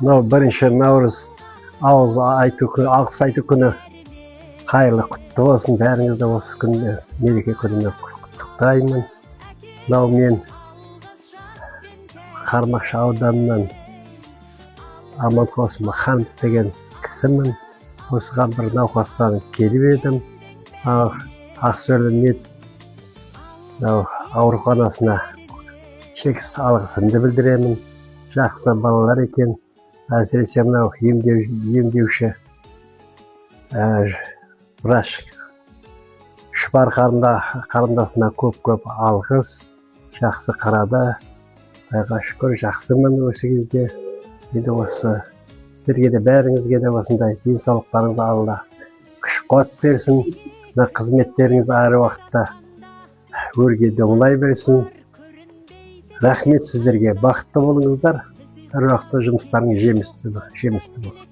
Мынау 1-Наурыз алғыс айту күні қайырлы құтты болсын. Бәріңізді осы күнде мереке күнімен құттықтаймын. Мынау мен Қармақшы ауданынан Аманқос Маханов деген кісімін. Осыған бір науқастан келіп едім. Ақсүйерлі мед ауруханасына шексіз алғысымды білдіремін. Жақсы балалар екен. Әсіресе мынау емдеуші врач Шұбар қарындасына көп алғыс. Жақсы қарады. Құдайға шүкір, жақсымын осы кезде. Енді осы сіздерге де бәріңізге де осындай денсаулықтарыңызды Алла күш-қуат берсін. Мына қызметтеріңіз әр уақытта өрге оңай берсін. Рахмет сіздерге. Бақытты болыңыздар. Әр уақытта жұмыстарыңыз жемісті болсын.